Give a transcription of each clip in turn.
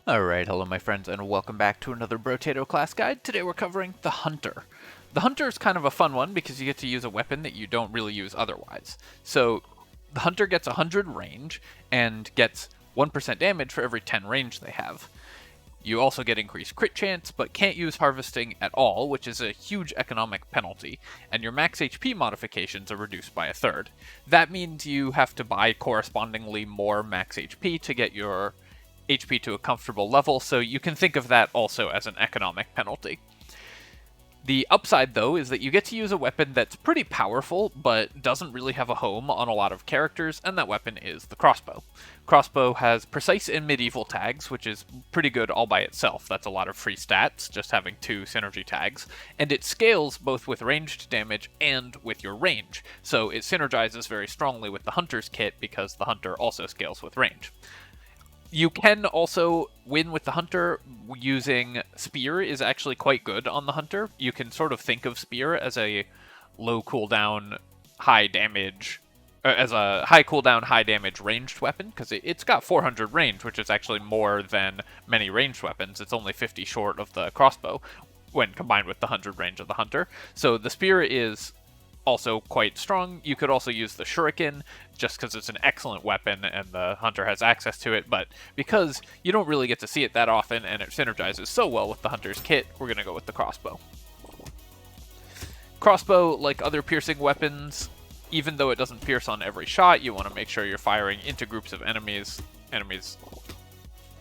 Alright, hello my friends, and welcome back to another Brotato class guide. Today we're covering the Hunter. The Hunter is kind of a fun one because you get to use a weapon that you don't really use otherwise. So, the Hunter gets 100 range, and gets 1% damage for every 10 range they have. You also get increased crit chance, but can't use harvesting at all, which is a huge economic penalty, and your max HP modifications are reduced by a third. That means you have to buy correspondingly more max HP to get your HP to a comfortable level, so you can think of that also as an economic penalty. The upside, though, is that you get to use a weapon that's pretty powerful, but doesn't really have a home on a lot of characters, and that weapon is the crossbow. Crossbow has precise and medieval tags, which is pretty good all by itself. That's a lot of free stats, just having 2 synergy tags, and it scales both with ranged damage and with your range, so it synergizes very strongly with the Hunter's kit because the Hunter also scales with range. You can also win with the Hunter using Spear is actually quite good on the Hunter. You can sort of think of Spear as a low cooldown, high damage, as a high cooldown, high damage ranged weapon, because it's got 400 range, which is actually more than many ranged weapons. It's only 50 short of the crossbow when combined with the 100 range of the Hunter. So the Spear is also quite strong. You could also use the Shuriken, just because it's an excellent weapon and the Hunter has access to it, but because you don't really get to see it that often and it synergizes so well with the Hunter's kit, we're going to go with the crossbow. Crossbow, like other piercing weapons, even though it doesn't pierce on every shot, you want to make sure you're firing into groups of enemies. Enemies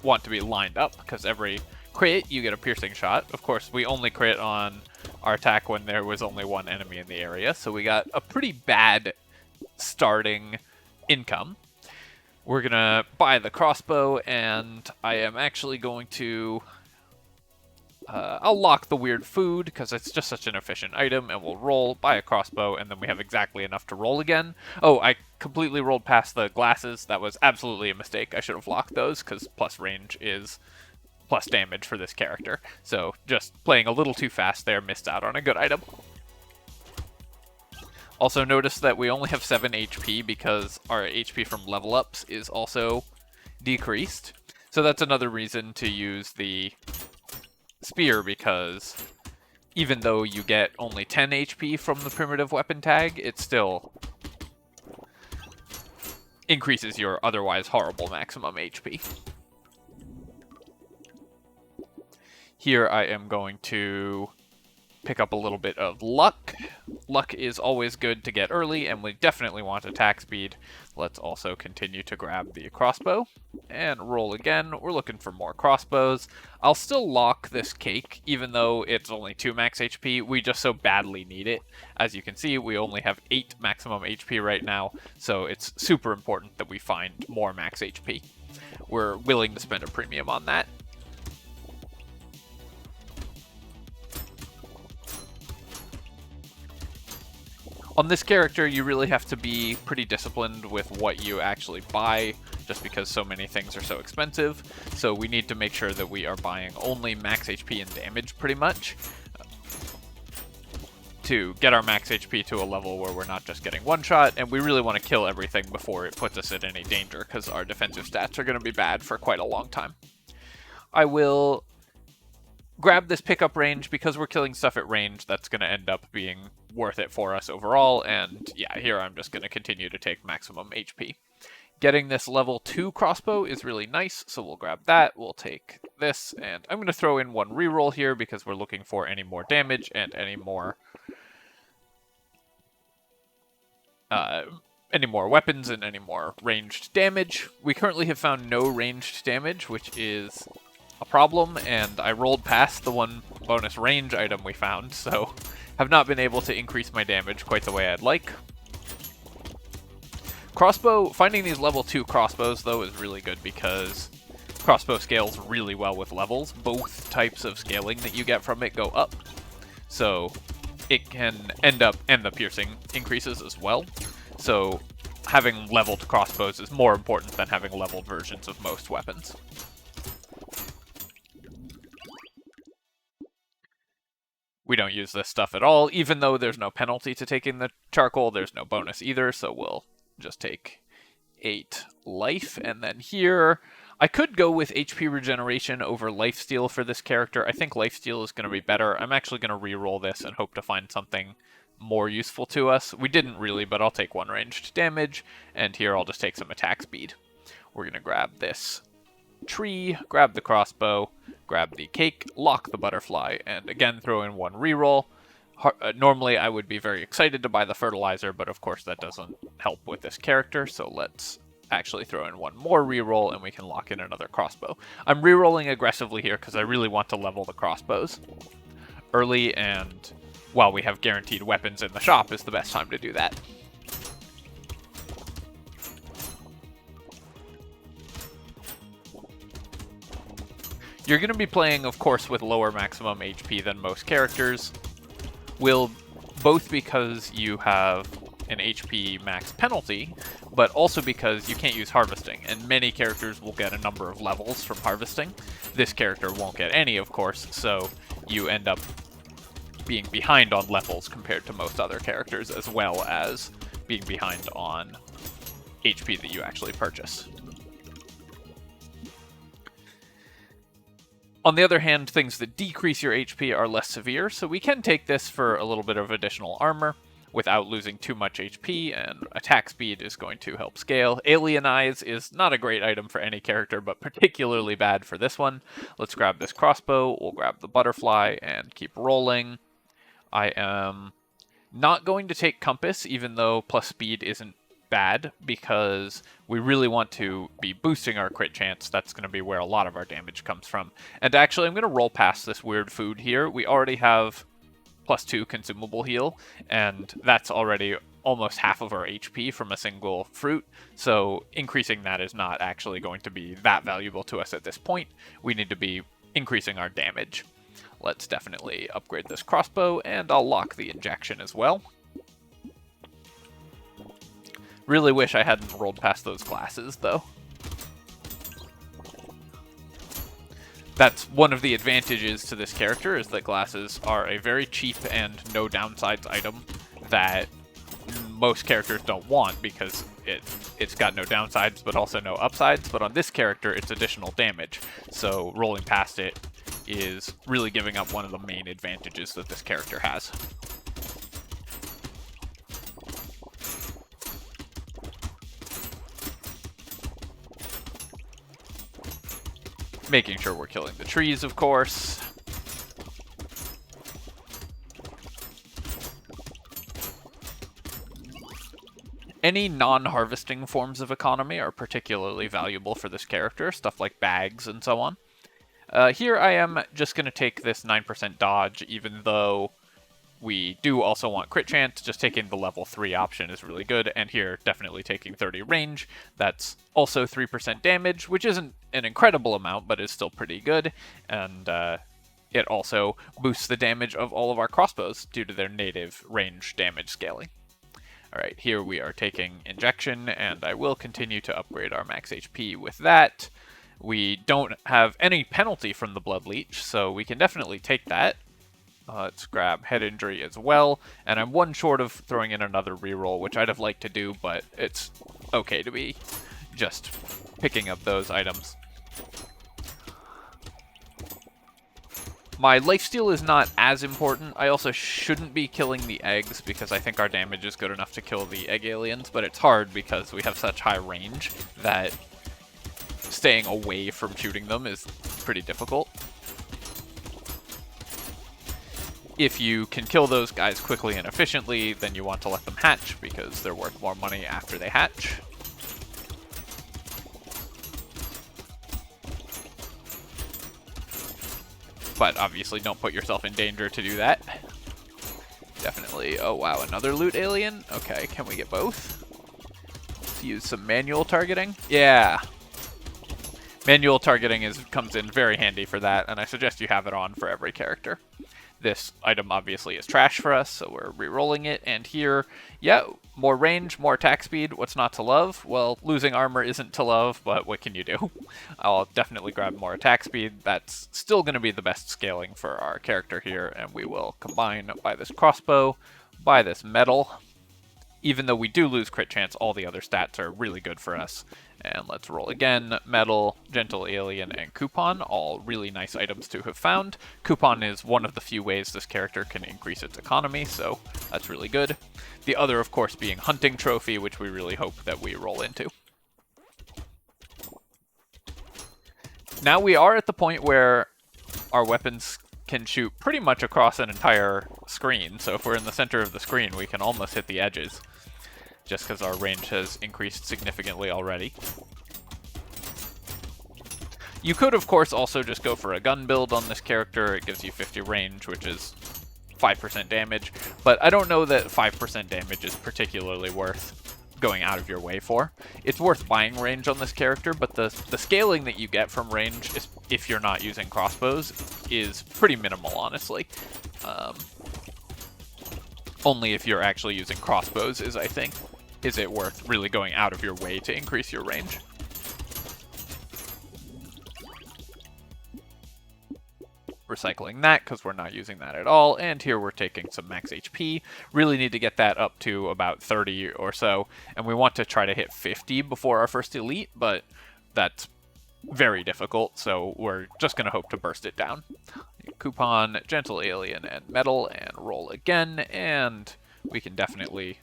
want to be lined up, because every crit, you get a piercing shot. Of course, we only crit on our attack when there was only one enemy in the area, so we got a pretty bad starting income. We're gonna buy the crossbow, and I am actually going to I'll lock the weird food because it's just such an efficient item, and we'll roll, buy a crossbow, and then we have exactly enough to roll again. Oh, I completely rolled past the glasses. That was absolutely a mistake. I should have locked those because plus range is plus damage for this character. So just playing a little too fast there, missed out on a good item. Also notice that we only have 7 HP because our HP from level ups is also decreased. So that's another reason to use the Spear, because even though you get only 10 HP from the primitive weapon tag, it still increases your otherwise horrible maximum HP. Here I am going to pick up a little bit of luck. Luck is always good to get early, and we definitely want attack speed. Let's also continue to grab the crossbow and roll again. We're looking for more crossbows. I'll still lock this cake, even though it's only 2 max HP. We just so badly need it. As you can see, we only have 8 maximum HP right now, so it's super important that we find more max HP. We're willing to spend a premium on that. On this character, you really have to be pretty disciplined with what you actually buy, just because so many things are so expensive. So we need to make sure that we are buying only max HP and damage, pretty much, to get our max HP to a level where we're not just getting one shot, and we really want to kill everything before it puts us in any danger, because our defensive stats are going to be bad for quite a long time. I will grab this pickup range because we're killing stuff at range. That's going to end up being worth it for us overall, and yeah, here I'm just going to continue to take maximum HP. Getting this level 2 crossbow is really nice, so we'll grab that. We'll take this, and I'm going to throw in one reroll here because we're looking for any more damage and any more weapons and any more ranged damage. We currently have found no ranged damage, which is a problem, and I rolled past the one bonus range item we found, so have not been able to increase my damage quite the way I'd like. Crossbow, finding these level 2 crossbows, though, is really good because crossbow scales really well with levels. Both types of scaling that you get from it go up, so it can end up, and the piercing increases as well. So having leveled crossbows is more important than having leveled versions of most weapons. We don't use this stuff at all, even though there's no penalty to taking the charcoal, there's no bonus either, so we'll just take 8 life, and then here I could go with HP regeneration over lifesteal for this character. I think lifesteal is going to be better. I'm actually going to re-roll this and hope to find something more useful to us. We didn't really, but I'll take 1 ranged damage, and here I'll just take some attack speed. We're going to grab this tree, grab the crossbow, grab the cake, lock the butterfly, and again throw in 1 reroll. Normally I would be very excited to buy the fertilizer, but of course that doesn't help with this character, so let's actually throw in 1 more reroll and we can lock in another crossbow. I'm rerolling aggressively here because I really want to level the crossbows early, and while we have guaranteed weapons in the shop is the best time to do that. You're going to be playing, of course, with lower maximum HP than most characters. Both because you have an HP max penalty, but also because you can't use harvesting, and many characters will get a number of levels from harvesting. This character won't get any, of course, so you end up being behind on levels compared to most other characters, as well as being behind on HP that you actually purchase. On the other hand, things that decrease your HP are less severe, so we can take this for a little bit of additional armor without losing too much HP, and attack speed is going to help scale. Alien Eyes is not a great item for any character, but particularly bad for this one. Let's grab this crossbow, we'll grab the butterfly, and keep rolling. I am not going to take compass, even though plus speed isn't bad, because we really want to be boosting our crit chance. That's going to be where a lot of our damage comes from. And actually, I'm going to roll past this weird food here. We already have +2 consumable heal, and that's already almost half of our HP from a single fruit, so increasing that is not actually going to be that valuable to us at this point. We need to be increasing our damage. Let's definitely upgrade this crossbow, and I'll lock the injection as well. Really wish I hadn't rolled past those glasses, though. That's one of the advantages to this character, is that glasses are a very cheap and no downsides item that most characters don't want, because it's got no downsides but also no upsides. But on this character, it's additional damage, so rolling past it is really giving up one of the main advantages that this character has. Making sure we're killing the trees, of course. Any non-harvesting forms of economy are particularly valuable for this character, stuff like bags and so on. Here I am just going to take this 9% dodge, even though we do also want crit chance. Just taking the level 3 option is really good, and here definitely taking 30 range. That's also 3% damage, which isn't an incredible amount, but is still pretty good, and it also boosts the damage of all of our crossbows due to their native range damage scaling. Alright, here we are taking injection, and I will continue to upgrade our max HP with that. We don't have any penalty from the Blood Leech, so we can definitely take that. Let's grab head injury as well, and I'm 1 short of throwing in another reroll, which I'd have liked to do, but it's okay to be just picking up those items. My lifesteal is not as important. I also shouldn't be killing the eggs because I think our damage is good enough to kill the egg aliens, but it's hard because we have such high range that staying away from shooting them is pretty difficult. If you can kill those guys quickly and efficiently, then you want to let them hatch because they're worth more money after they hatch. But obviously don't put yourself in danger to do that. Definitely. Oh wow, another loot alien? Okay, can we get both? Let's use some manual targeting. Yeah. Manual targeting comes in very handy for that, and I suggest you have it on for every character. This item obviously is trash for us, so we're re-rolling it. And here, yeah, more range, more attack speed. What's not to love? Well, losing armor isn't to love, but what can you do? I'll definitely grab more attack speed. That's still going to be the best scaling for our character here, and we will combine by this crossbow, by this metal. Even though we do lose crit chance, all the other stats are really good for us, And let's roll again. Metal, Gentle Alien, and Coupon, all really nice items to have found. Coupon is one of the few ways this character can increase its economy, so that's really good. The other, of course, being Hunting Trophy, which we really hope that we roll into. Now we are at the point where our weapons can shoot pretty much across an entire screen, so if we're in the center of the screen, we can almost hit the edges, just because our range has increased significantly already. You could, of course, also just go for a gun build on this character. It gives you 50 range, which is 5% damage, but I don't know that 5% damage is particularly worth going out of your way for. It's worth buying range on this character, but the scaling that you get from range, if you're not using crossbows, is pretty minimal, honestly. Only if you're actually using crossbows is it worth really going out of your way to increase your range. Recycling that because we're not using that at all, and here we're taking some max HP. Really need to get that up to about 30 or so, and we want to try to hit 50 before our first elite, but that's very difficult, so we're just going to hope to burst it down. Coupon, Gentle Alien, and Metal, and roll again, and we can definitely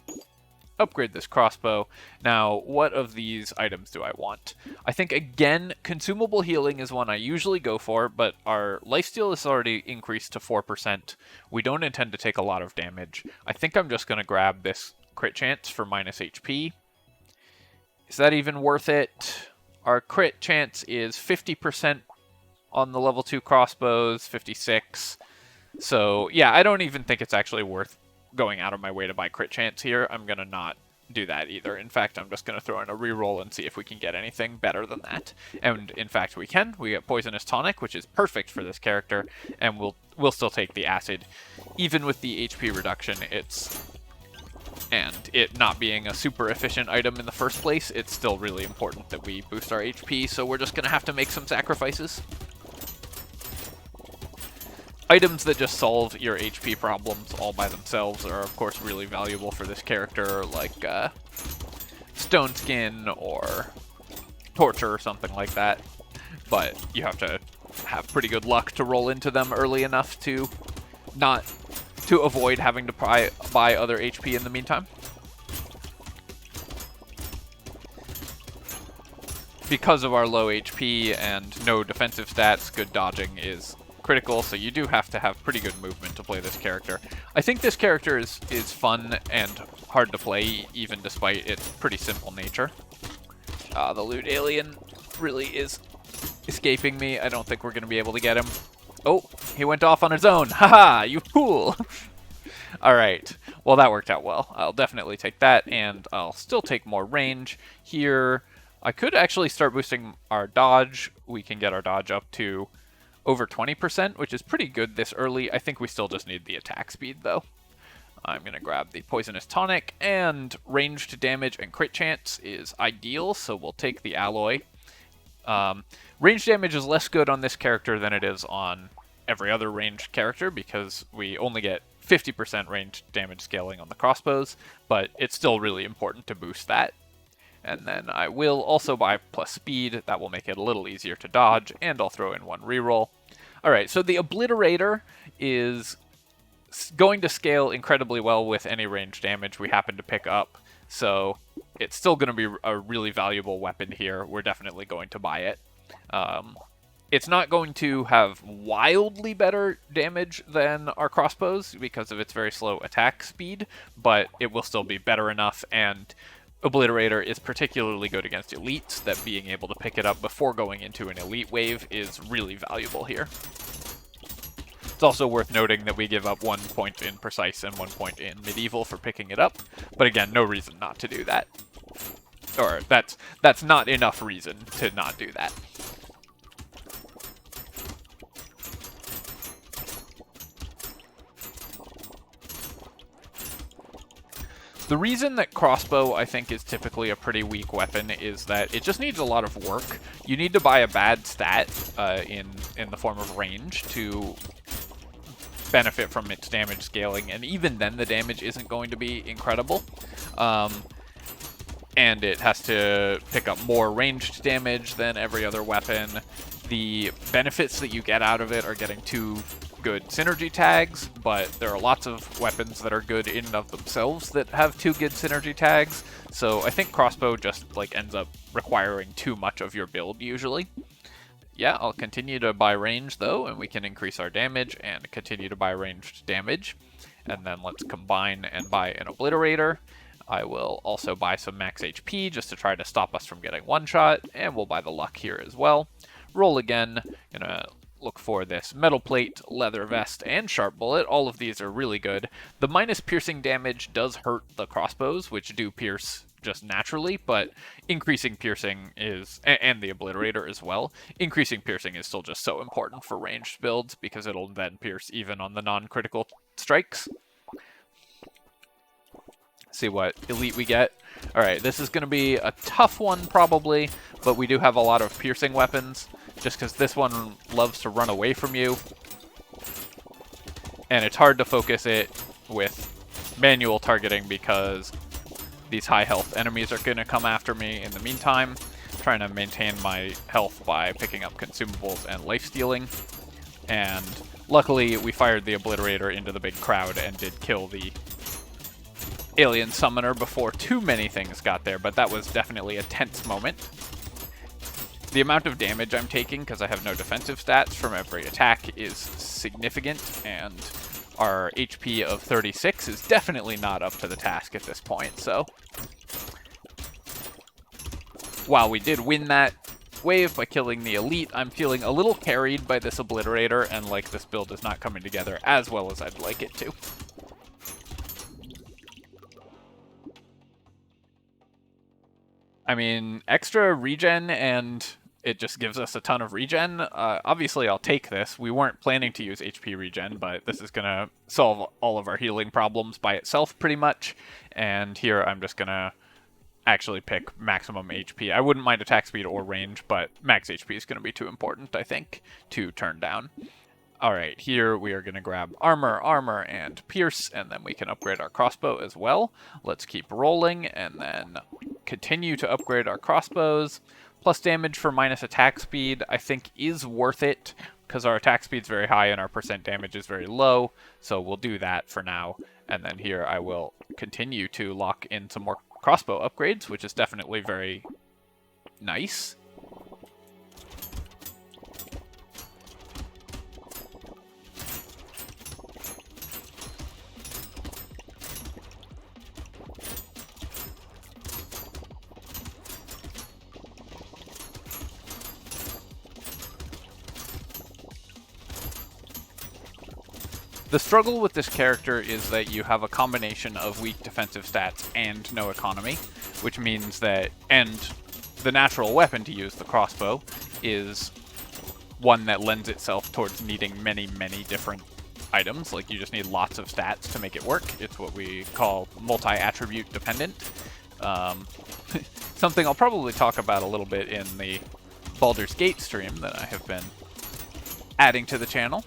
upgrade this crossbow. Now, what of these items do I want? I think, again, consumable healing is one I usually go for, but our lifesteal is already increased to 4%. We don't intend to take a lot of damage. I think I'm just going to grab this crit chance for minus HP. Is that even worth it? Our crit chance is 50% on the level 2 crossbows, 56. So, yeah, I don't even think it's actually worth going out of my way to buy crit chance here. I'm going to not do that either. In fact, I'm just going to throw in a reroll and see if we can get anything better than that. And in fact, we can. We get Poisonous Tonic, which is perfect for this character, and we'll still take the acid. Even with the HP reduction, and it not being a super efficient item in the first place, it's still really important that we boost our HP, so we're just going to have to make some sacrifices. Items that just solve your HP problems all by themselves are, of course, really valuable for this character, like Stone Skin or Torture or something like that. But you have to have pretty good luck to roll into them early enough to avoid having to buy other HP in the meantime. Because of our low HP and no defensive stats, good dodging is critical, so you do have to have pretty good movement to play this character. I think this character is fun and hard to play, even despite its pretty simple nature. The Loot Alien really is escaping me. I don't think we're going to be able to get him. Oh, he went off on his own. Haha, you fool! Alright, well that worked out well. I'll definitely take that, and I'll still take more range here. I could actually start boosting our dodge. We can get our dodge up to over 20%, which is pretty good this early. I think we still just need the attack speed, though. I'm going to grab the Poisonous Tonic, and ranged damage and crit chance is ideal, so we'll take the alloy. Ranged damage is less good on this character than it is on every other ranged character, because we only get 50% ranged damage scaling on the crossbows, but it's still really important to boost that. And then I will also buy plus speed. That will make it a little easier to dodge, and I'll throw in one reroll. Alright, so the Obliterator is going to scale incredibly well with any range damage we happen to pick up, so it's still going to be a really valuable weapon here. We're definitely going to buy it. It's not going to have wildly better damage than our crossbows because of its very slow attack speed, but it will still be better enough, and Obliterator is particularly good against elites, that being able to pick it up before going into an elite wave is really valuable here. It's also worth noting that we give up 1 point in Precise and 1 point in Medieval for picking it up, but again, no reason not to do that. Or that's not enough reason to not do that. The reason that crossbow, I think, is typically a pretty weak weapon is that it just needs a lot of work. You need to buy a bad stat in the form of range to benefit from its damage scaling, and even then the damage isn't going to be incredible. And and it has to pick up more ranged damage than every other weapon. The benefits that you get out of it are getting 2 good synergy tags, but there are lots of weapons that are good in and of themselves that have 2 good synergy tags, so I think crossbow just like ends up requiring too much of your build usually. Yeah, I'll continue to buy range though, and we can increase our damage and continue to buy ranged damage. And then let's combine and buy an obliterator. I will also buy some max HP just to try to stop us from getting one shot, and we'll buy the luck here as well. Roll again, gonna look for this metal plate, leather vest, and sharp bullet. All of these are really good. The minus piercing damage does hurt the crossbows, which do pierce just naturally, but increasing piercing is, and the obliterator as well, increasing piercing is still just so important for ranged builds because it'll then pierce even on the non-critical strikes. See what elite we get. Alright, this is going to be a tough one probably, but we do have a lot of piercing weapons, just because this one loves to run away from you. And it's hard to focus it with manual targeting because these high health enemies are going to come after me in the meantime. I'm trying to maintain my health by picking up consumables and life stealing. And luckily we fired the obliterator into the big crowd and did kill the alien summoner before too many things got there, but that was definitely a tense moment. The amount of damage I'm taking, because I have no defensive stats from every attack, is significant, and our HP of 36 is definitely not up to the task at this point, so while we did win that wave by killing the elite, I'm feeling a little carried by this obliterator, and like this build is not coming together as well as I'd like it to. I mean, extra regen, and it just gives us a ton of regen. Obviously, I'll take this. We weren't planning to use HP regen, but this is going to solve all of our healing problems by itself, pretty much. And here, I'm just going to actually pick maximum HP. I wouldn't mind attack speed or range, but max HP is going to be too important, I think, to turn down. Alright, here we are going to grab armor, and pierce, and then we can upgrade our crossbow as well. Let's keep rolling, and then continue to upgrade our crossbows. Plus damage for minus attack speed, I think, is worth it, because our attack speed's very high and our percent damage is very low, so we'll do that for now. And then here I will continue to lock in some more crossbow upgrades, which is definitely very nice. The struggle with this character is that you have a combination of weak defensive stats and no economy, which means that, and the natural weapon to use, the crossbow, is one that lends itself towards needing many, many different items. Like, you just need lots of stats to make it work. It's what we call multi-attribute dependent. Something I'll probably talk about a little bit in the Baldur's Gate stream that I have been adding to the channel.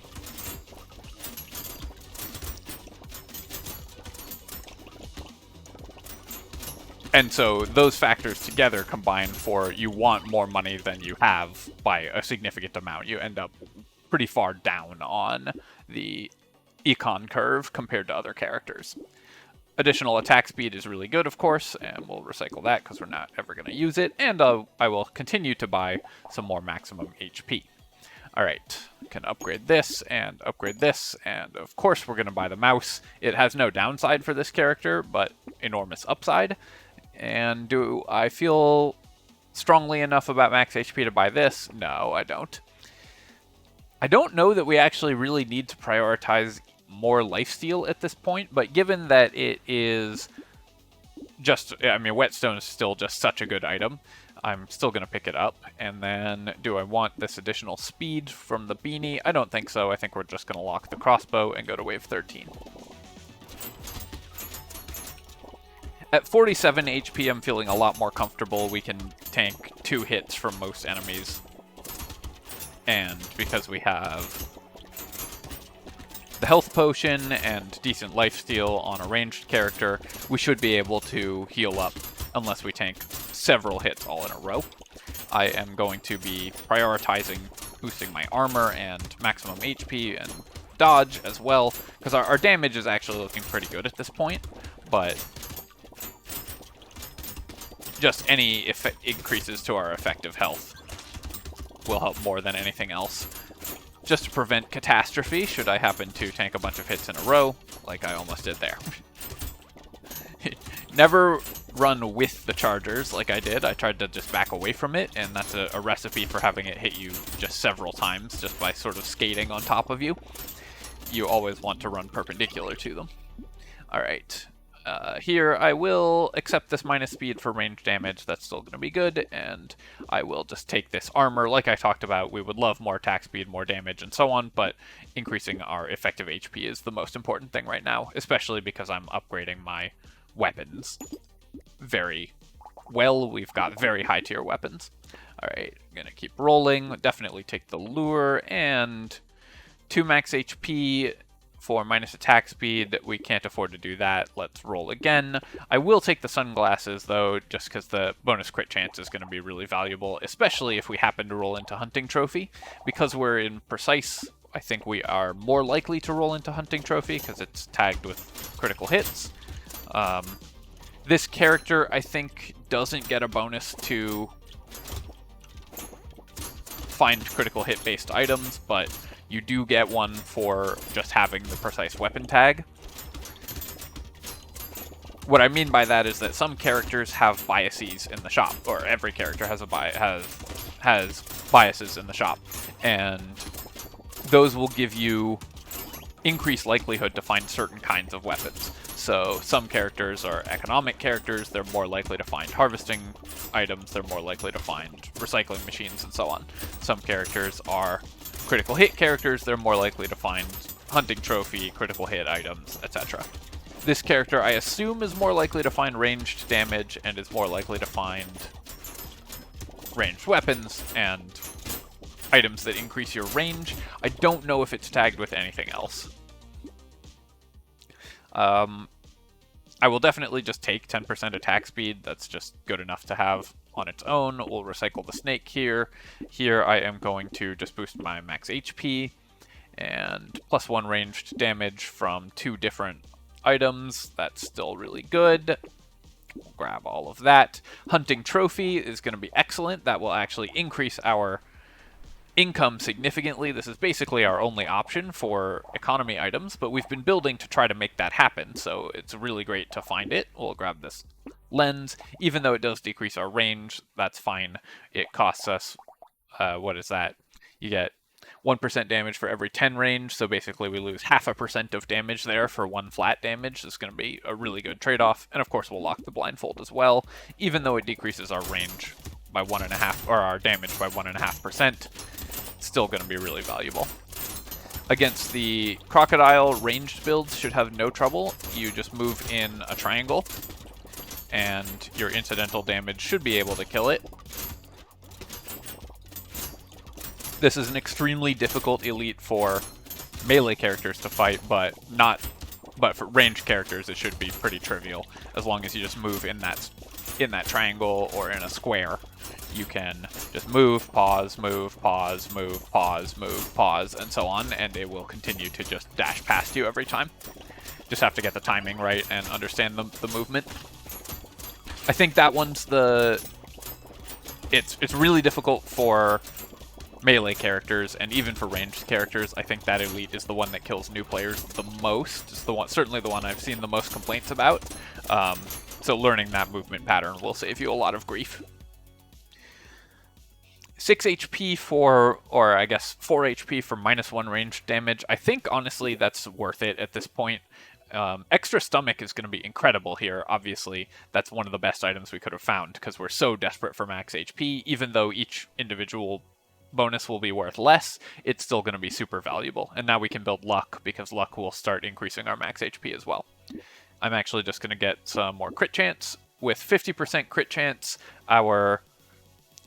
And so those factors together combine for you want more money than you have by a significant amount. You end up pretty far down on the econ curve compared to other characters. Additional attack speed is really good, of course, and we'll recycle that because we're not ever going to use it. And I will continue to buy some more maximum HP. Alright, can upgrade this, and of course we're going to buy the mouse. It has no downside for this character, but enormous upside. And do I feel strongly enough about max HP to buy this? No, I don't. I don't know that we actually really need to prioritize more lifesteal at this point, but given that it is just, I mean, whetstone is still just such a good item, I'm still going to pick it up. And then, do I want this additional speed from the beanie? I don't think so. I think we're just going to lock the crossbow and go to wave 13. At 47 HP, I'm feeling a lot more comfortable. We can tank 2 hits from most enemies. And because we have the health potion and decent lifesteal on a ranged character, we should be able to heal up unless we tank several hits all in a row. I am going to be prioritizing boosting my armor and maximum HP and dodge as well, because our damage is actually looking pretty good at this point, but just any increases to our effective health will help more than anything else. Just to prevent catastrophe should I happen to tank a bunch of hits in a row, like I almost did there. Never run with the chargers like I did. I tried to just back away from it, and that's a recipe for having it hit you just several times just by sort of skating on top of you. You always want to run perpendicular to them. Alright, here I will accept this minus speed for range damage. That's still going to be good, and I will just take this armor. Like I talked about, we would love more attack speed, more damage, and so on, but increasing our effective HP is the most important thing right now, especially because I'm upgrading my weapons very well. We've got very high tier weapons. Alright, I'm going to keep rolling. Definitely take the lure, and 2 max HP for minus attack speed. We can't afford to do that. Let's roll again. I will take the sunglasses, though, just because the bonus crit chance is going to be really valuable, especially if we happen to roll into Hunting Trophy. Because we're in Precise, I think we are more likely to roll into Hunting Trophy, because it's tagged with critical hits. This character, I think, doesn't get a bonus to find critical hit-based items, but you do get one for just having the precise weapon tag. What I mean by that is that some characters have biases in the shop, or every character has has biases in the shop, and those will give you increased likelihood to find certain kinds of weapons. So some characters are economic characters, they're more likely to find harvesting items, they're more likely to find recycling machines, and so on. Some characters are critical hit characters, they're more likely to find hunting trophy, critical hit items, etc. This character, I assume, is more likely to find ranged damage and is more likely to find ranged weapons and items that increase your range. I don't know if it's tagged with anything else. I will definitely just take 10% attack speed. That's just good enough to have on its own. We'll recycle the snake here. Here I am going to just boost my max HP and +1 ranged damage from 2 different items. That's still really good. We'll grab all of that. Hunting Trophy is going to be excellent. That will actually increase our income significantly. This is basically our only option for economy items, but we've been building to try to make that happen, so it's really great to find it. We'll grab this lens. Even though it does decrease our range, that's fine. It costs us, what is that? You get 1% damage for every 10 range, so basically we lose 0.5% of damage there for 1 flat damage. It's going to be a really good trade-off, and of course we'll lock the blindfold as well. Even though it decreases our range by 1.5%, or our damage by 1.5%, still going to be really valuable. Against the crocodile, ranged builds should have no trouble. You just move in a triangle, and your incidental damage should be able to kill it. This is an extremely difficult elite for melee characters to fight, but for ranged characters it should be pretty trivial. As long as you just move in that triangle or in a square, you can just move, pause, move, pause, move, pause, move, pause, and so on, and it will continue to just dash past you every time. Just have to get the timing right and understand the movement. I think that one's it's really difficult for melee characters and even for ranged characters. I think that elite is the one that kills new players the most. It's the one, certainly the one I've seen the most complaints about. So learning that movement pattern will save you a lot of grief. 6 HP for, or I guess 4 HP for -1 range damage. I think, honestly, that's worth it at this point. Extra stomach is going to be incredible here. Obviously, that's one of the best items we could have found because we're so desperate for max HP. Even though each individual bonus will be worth less, it's still going to be super valuable. And now we can build luck because luck will start increasing our max HP as well. I'm actually just going to get some more crit chance. With 50% crit chance, our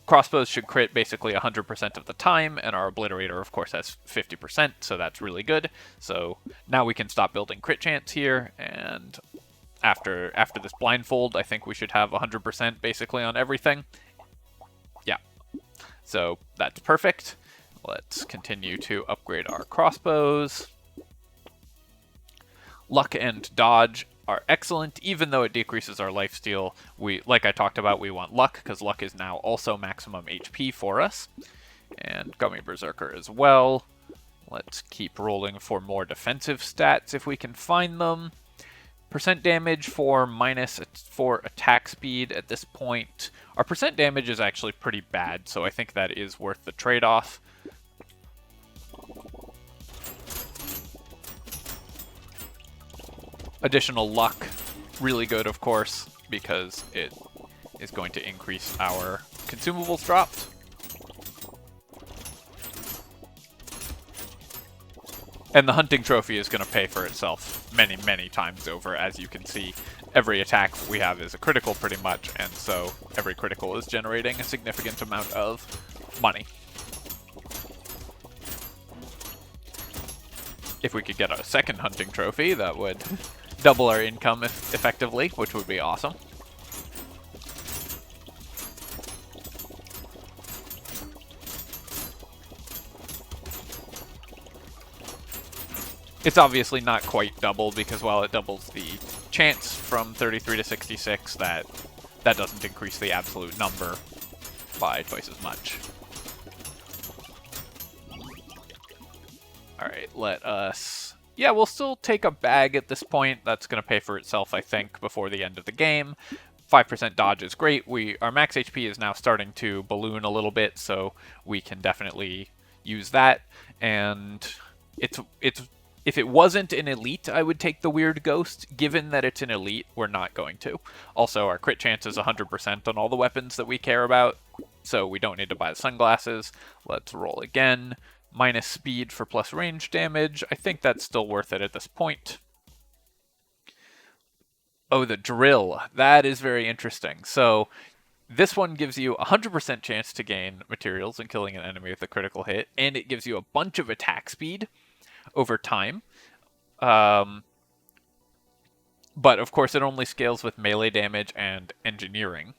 crossbows should crit basically 100% of the time, and our obliterator, of course, has 50%, so that's really good. So now we can stop building crit chance here, and after this blindfold, I think we should have 100% basically on everything. Yeah, so that's perfect. Let's continue to upgrade our crossbows. Luck and dodge are excellent, even though it decreases our lifesteal. Like I talked about, we want luck, because luck is now also maximum HP for us. And Gummy Berserker as well. Let's keep rolling for more defensive stats if we can find them. Percent damage for -4 attack speed at this point. Our percent damage is actually pretty bad, so I think that is worth the trade-off. Additional luck, really good, of course, because it is going to increase our consumables dropped. And the hunting trophy is going to pay for itself many, many times over. As you can see, every attack we have is a critical pretty much, and so every critical is generating a significant amount of money. If we could get a second hunting trophy, that would double our income effectively, which would be awesome. It's obviously not quite double, because while it doubles the chance from 33 to 66, that doesn't increase the absolute number by twice as much. Alright, let us... Yeah, we'll still take a bag at this point. That's going to pay for itself, I think, before the end of the game. 5% dodge is great. Our max HP is now starting to balloon a little bit, so we can definitely use that. And if it wasn't an elite, I would take the Weird Ghost. Given that it's an elite, we're not going to. Also, our crit chance is 100% on all the weapons that we care about, so we don't need to buy the sunglasses. Let's roll again. Minus speed for plus range damage. I think that's still worth it at this point. Oh, the drill. That is very interesting. So this one gives you a 100% chance to gain materials and killing an enemy with a critical hit, and it gives you a bunch of attack speed over time. But of course it only scales with melee damage and engineering.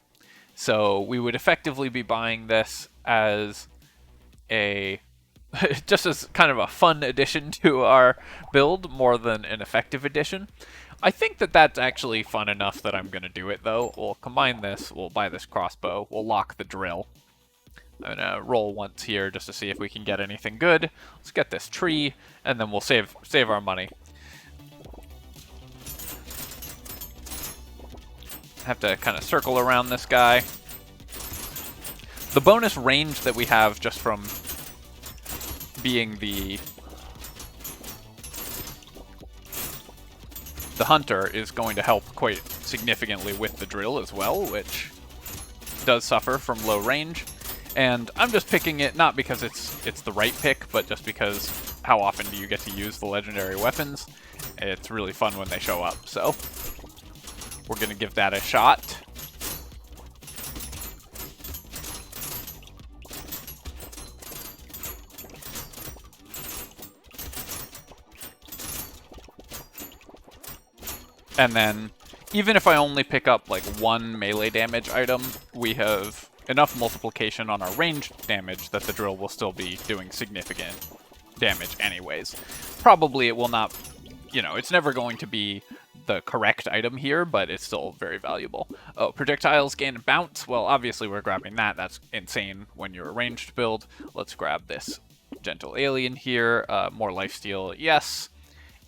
So we would effectively be buying this as a just as kind of a fun addition to our build more than an effective addition. I think that that's actually fun enough that I'm going to do it, though. We'll combine this, we'll buy this crossbow, we'll lock the drill. I'm going to roll once here just to see if we can get anything good. Let's get this tree, and then we'll save our money. Have to kind of circle around this guy. The bonus range that we have just from being the hunter is going to help quite significantly with the drill as well, which does suffer from low range. And I'm just picking it not because it's the right pick, but just because how often do you get to use the legendary weapons? It's really fun when they show up, so we're going to give that a shot. And then, even if I only pick up like one melee damage item, we have enough multiplication on our range damage that the drill will still be doing significant damage anyways. Probably it will not, it's never going to be the correct item here, but it's still very valuable. Oh, projectiles gain a bounce. Well, obviously we're grabbing that. That's insane when you're a ranged build. Let's grab this gentle alien here. More lifesteal, yes.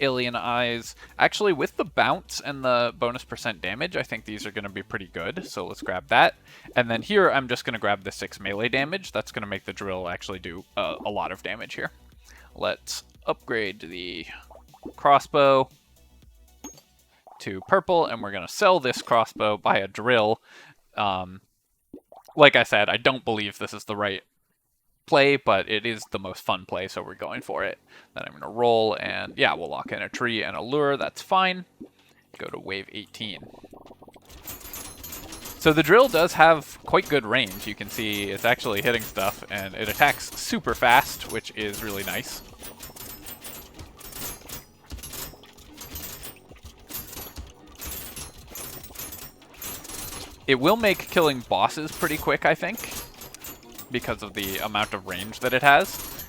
Alien eyes. Actually, with the bounce and the bonus percent damage, I think these are going to be pretty good. So let's grab that. And then here, I'm just going to grab the 6 melee damage. That's going to make the drill actually do a lot of damage here. Let's upgrade the crossbow to purple, and we're going to sell this crossbow, buy a drill. Like I said, I don't believe this is the right play, but it is the most fun play, so we're going for it. Then I'm going to roll, and yeah, we'll lock in a tree and a lure. That's fine. Go to wave 18. So the drill does have quite good range. You can see it's actually hitting stuff, and it attacks super fast, which is really nice. It will make killing bosses pretty quick, I think, because of the amount of range that it has,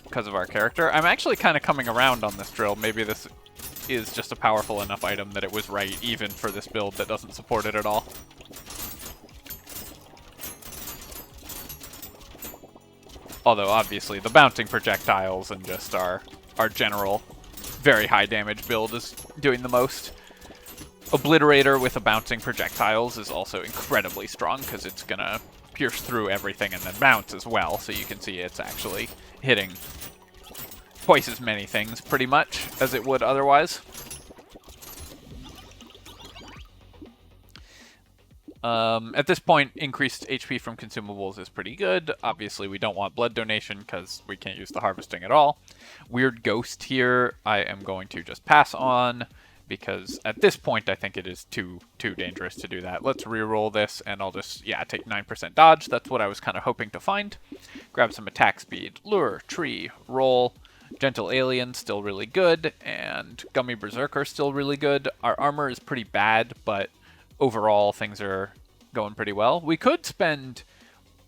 because of our character. I'm actually kind of coming around on this drill. Maybe this is just a powerful enough item that it was right, even for this build that doesn't support it at all. Although, obviously, the bouncing projectiles and just our general very high damage build is doing the most. Obliterator with a bouncing projectiles is also incredibly strong, because it's going to pierce through everything and then bounce as well, so you can see it's actually hitting twice as many things, pretty much, as it would otherwise. At this point, increased HP from consumables is pretty good. Obviously, we don't want blood donation because we can't use the harvesting at all. Weird ghost here, I am going to just pass on, because at this point, I think it is too dangerous to do that. Let's reroll this, and I'll just, yeah, take 9% dodge. That's what I was kind of hoping to find. Grab some attack speed. Lure, tree, roll. Gentle Alien, still really good, and Gummy Berserker, still really good. Our armor is pretty bad, but overall, things are going pretty well. We could spend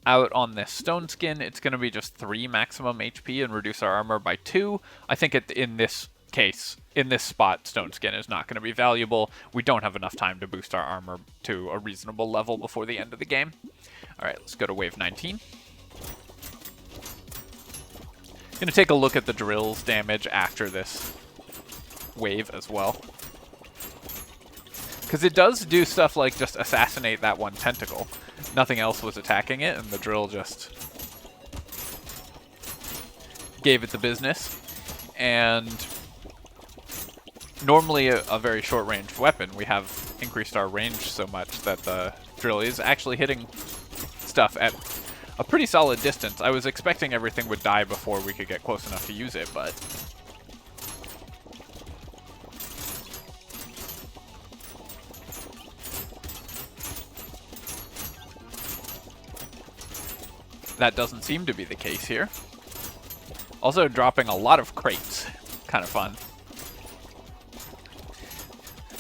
out on this stone skin. It's going to be just 3 maximum HP and reduce our armor by 2. I think in this case, in this spot, stone skin is not going to be valuable. We don't have enough time to boost our armor to a reasonable level before the end of the game. All right, let's go to wave 19. Going to take a look at the drill's damage after this wave as well, because it does do stuff like just assassinate that one tentacle. Nothing else was attacking it, and the drill just gave it the business. And normally a very short-ranged weapon, we have increased our range so much that the drill is actually hitting stuff at a pretty solid distance. I was expecting everything would die before we could get close enough to use it, but that doesn't seem to be the case here. Also dropping a lot of crates. Kind of fun.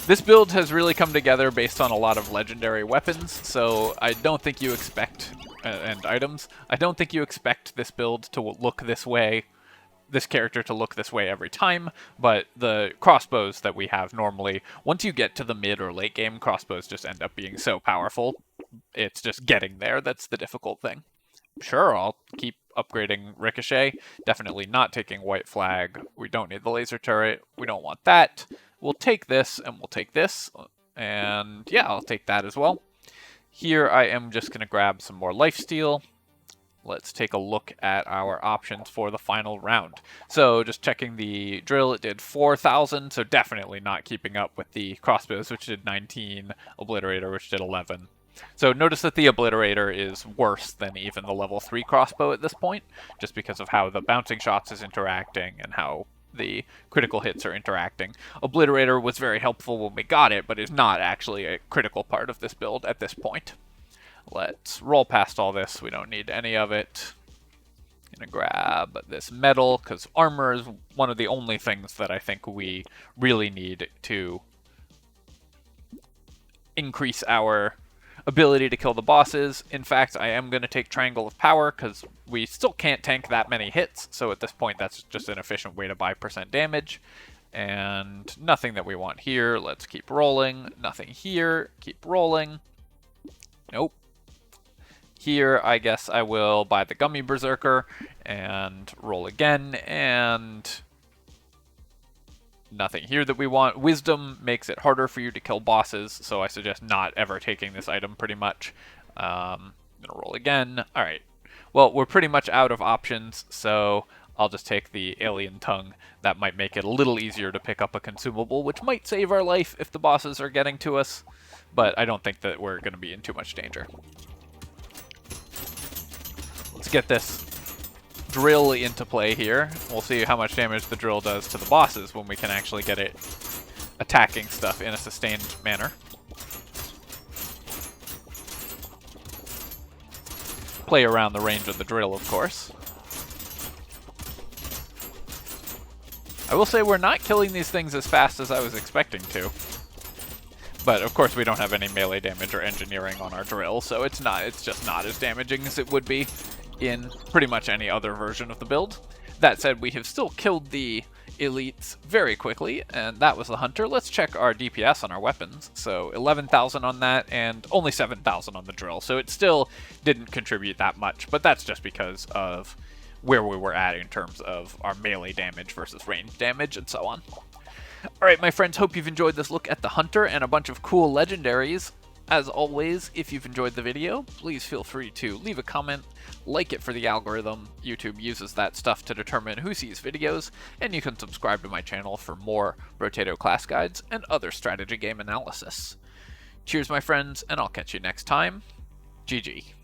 This build has really come together based on a lot of legendary weapons, so I don't think you expect, and items, I don't think you expect this build to look this way, this character to look this way every time, but the crossbows that we have normally, once you get to the mid or late game, crossbows just end up being so powerful. It's just getting there that's the difficult thing. Sure, I'll keep upgrading Ricochet. Definitely not taking White Flag. We don't need the laser turret. We don't want that. We'll take this, and we'll take this. And yeah, I'll take that as well. Here I am just going to grab some more lifesteal. Let's take a look at our options for the final round. So just checking the drill, it did 4,000, so definitely not keeping up with the crossbows, which did 19, Obliterator, which did 11. So notice that the Obliterator is worse than even the level 3 crossbow at this point, just because of how the bouncing shots is interacting and how the critical hits are interacting. Obliterator was very helpful when we got it, but is not actually a critical part of this build at this point. Let's roll past all this. We don't need any of it. I'm gonna grab this metal, because armor is one of the only things that I think we really need to increase our ability to kill the bosses. In fact, I am going to take Triangle of Power, because we still can't tank that many hits, so at this point that's just an efficient way to buy % damage. And nothing that we want here. Let's keep rolling. Nothing here. Keep rolling. Nope. Here, I guess I will buy the Gummy Berserker and roll again, and nothing here that we want. Wisdom makes it harder for you to kill bosses, so I suggest not ever taking this item pretty much. I'm gonna roll again. Alright, well, we're pretty much out of options, so I'll just take the Alien Tongue. That might make it a little easier to pick up a consumable, which might save our life if the bosses are getting to us, but I don't think that we're going to be in too much danger. Let's get this drill into play here. We'll see how much damage the drill does to the bosses when we can actually get it attacking stuff in a sustained manner. Play around the range of the drill, of course. I will say we're not killing these things as fast as I was expecting to. But of course we don't have any melee damage or engineering on our drill, so it's just not as damaging as it would be in pretty much any other version of the build. That said, we have still killed the elites very quickly, and that was the hunter. Let's check our DPS on our weapons. So 11,000 on that, and only 7,000 on the drill, so it still didn't contribute that much, but that's just because of where we were at in terms of our melee damage versus range damage and so on. Alright, my friends, hope you've enjoyed this look at the hunter and a bunch of cool legendaries. As always, if you've enjoyed the video, please feel free to leave a comment, like it for the algorithm. YouTube uses that stuff to determine who sees videos, and you can subscribe to my channel for more Brotato class guides and other strategy game analysis. Cheers, my friends, and I'll catch you next time. GG.